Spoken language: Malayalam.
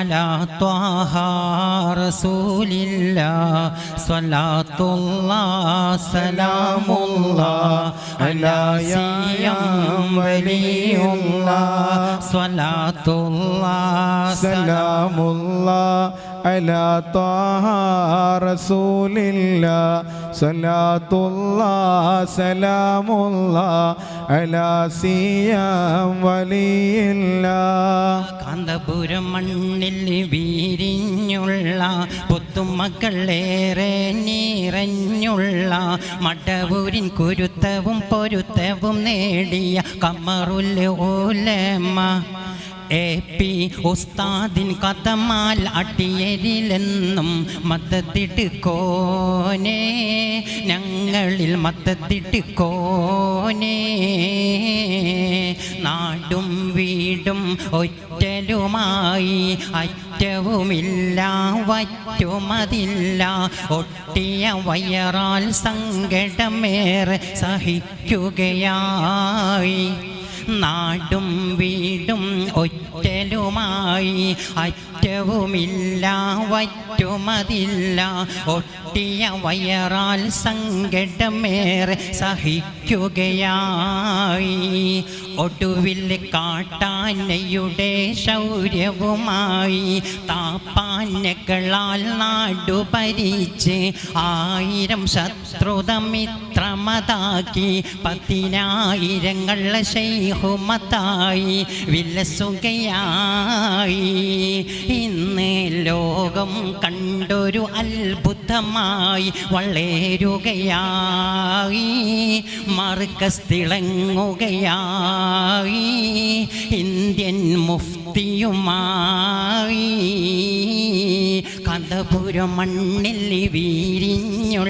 അലാ ത്വാഹ റസൂലില്ലാഹ് സ്വലാത്തുല്ലാഹ് സലാമുല്ലാഹ് അലാ സിയം വലിയുല്ലാഹ് സ്വലാത്തുല്ലാഹ് സലാമുല്ലാഹ് അലാ ത്വാഹ റസൂലില്ലാഹ് സ്വലാത്തുല്ലാഹ് സലാമുല്ലാഹ് അലാ സിയം വലിയില്ലാഹ്. കാന്തപുരം മണ്ണിൽ വീരിഞ്ഞുള്ള പുത്തുമക്കളേറെ നിറഞ്ഞുള്ള മടവൂരിൻ കുരുത്തവും പൊരുത്തവും നേടിയ കമറുൽ ഉലമ AP ഉസ്താദിൻ കഥമാൽ അട്ടിയരിലെന്നും മത്തത്തിട്ട് കോനേ ഞങ്ങളിൽ മത്തത്തിട്ട് കോനേ നാടും വീടും ഒറ്റലുമായി അറ്റവുമില്ല വറ്റുമതില്ല ഒട്ടിയ വയറാൽ സങ്കടമേറെ സഹിക്കുകയായി നാടും വീടും ഒറ്റലുമായി അറ്റവുമില്ല വറ്റുമതില്ല ഒട്ടിയ വയറാൽ സങ്കടമേറെ സഹിക്കുകയായി ഒടുവിൽ കാട്ടാനയുടെ ശൗര്യവുമായി താപ്പാനകളാൽ നാടുഭരിച്ച് 1000 ശത്രുതമിത്രമതാക്കി 10,000 ശൈഹുമത്തായി വിലസുകയായി. ഇന്ന് ലോകം കണ്ടൊരു അത്ഭുതമായി വളരുകയായി മർക്കസ് തിളങ്ങുകയായി ഇന്ത്യൻ മുഫ്തിയുമായി കാന്തപുരം മണ്ണിൽ വീരിഞ്ഞു